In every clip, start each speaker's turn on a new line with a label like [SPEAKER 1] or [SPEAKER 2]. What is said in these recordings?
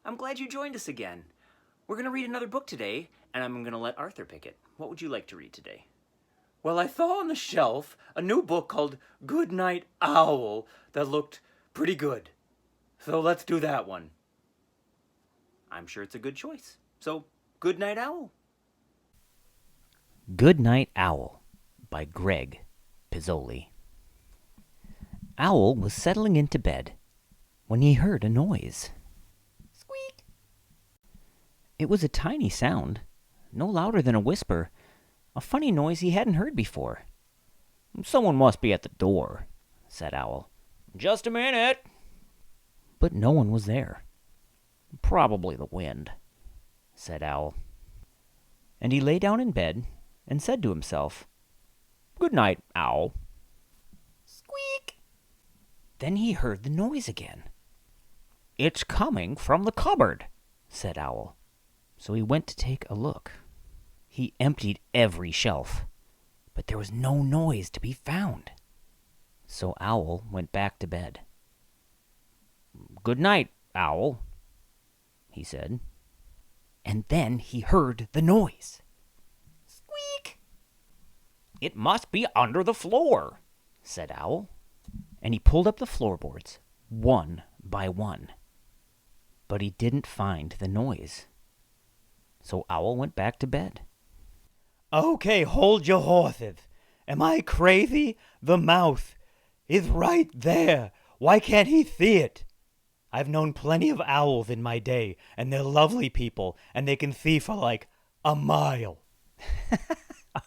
[SPEAKER 1] I'm glad you joined us again. We're going to read another book today, and I'm going to let Arthur pick it. What would you like to read today? Well, I saw on the shelf a new book called Good Night Owl that looked pretty good. So let's do that one. I'm sure it's a good choice. So, Good Night Owl.
[SPEAKER 2] Good Night Owl by Greg Pizzoli. Owl was settling into bed when he heard a noise. Squeak! It was a tiny sound, no louder than a whisper, a funny noise he hadn't heard before. "Someone must be at the door," said Owl. "Just a minute." But no one was there. "Probably the wind," said Owl. And he lay down in bed and said to himself, "Good night, Owl." Squeak! Then he heard the noise again. "It's coming from the cupboard," said Owl. So he went to take a look. He emptied every shelf, but there was no noise to be found. So Owl went back to bed. "Good night, Owl," he said. And then he heard the noise. Squeak! "It must be under the floor," said Owl. And he pulled up the floorboards, one by one. But he didn't find the noise. So Owl went back to bed.
[SPEAKER 3] Okay, hold your horses. Am I crazy? The mouse is right there. Why can't he see it? I've known plenty of owls in my day, and they're lovely people, and they can see for like a mile.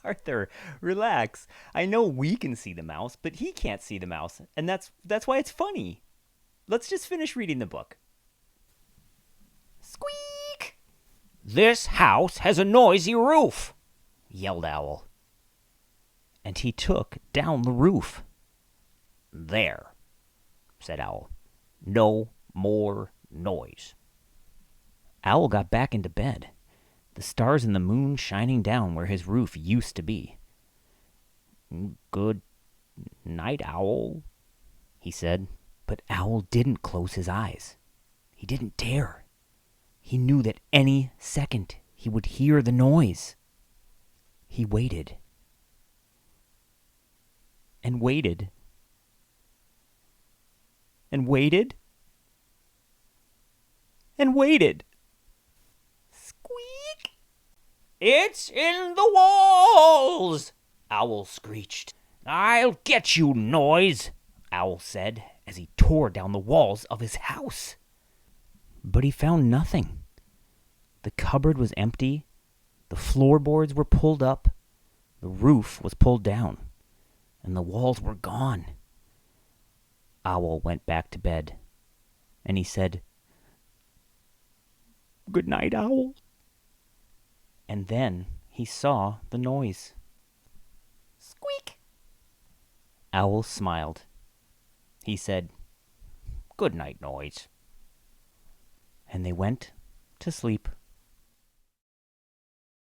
[SPEAKER 2] Arthur, relax. I know we can see the mouse, but he can't see the mouse, and that's why it's funny. Let's just finish reading the book. Squeak! "This house has a noisy roof," yelled Owl. And he took down the roof. "There," said Owl. "No more noise." Owl got back into bed, the stars and the moon shining down where his roof used to be. "Good night, Owl," he said. But Owl didn't close his eyes. He didn't dare. He knew that any second he would hear the noise. He waited. And waited. And waited. And waited. Squeak! "It's in the walls!" Owl screeched. "I'll get you, noise!" Owl said as he tore down the walls of his house. But he found nothing. The cupboard was empty. The floorboards were pulled up. The roof was pulled down. And the walls were gone. Owl went back to bed. And he said, "Good night, Owl." And then he saw the noise. Squeak! Owl smiled. He said, "Good night, noise." And they went to sleep.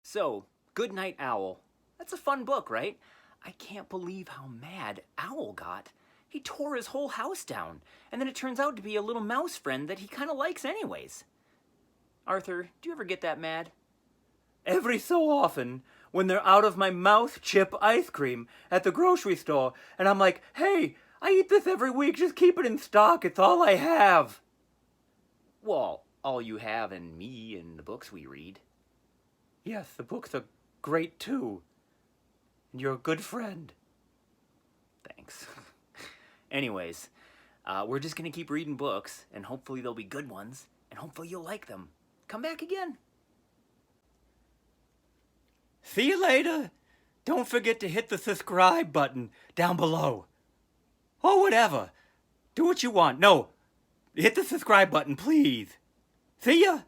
[SPEAKER 1] So, Good Night Owl. That's a fun book, right? I can't believe how mad Owl got. He tore his whole house down, and then it turns out to be a little mouse friend that he kind of likes anyways. Arthur, do you ever get that mad? Every so often, when they're out of my mouth chip ice cream at the grocery store, and I'm like, "Hey, I eat this every week, just keep it in stock, it's all I have." Well, all you have and me and the books we read. Yes, the books are great too. And you're a good friend. Thanks. Anyways, we're just going to keep reading books, and hopefully they'll be good ones, and hopefully you'll like them. Come back again.
[SPEAKER 3] See you later. Don't forget to hit the subscribe button down below. Or whatever. Do what you want. No, hit the subscribe button, please. See ya.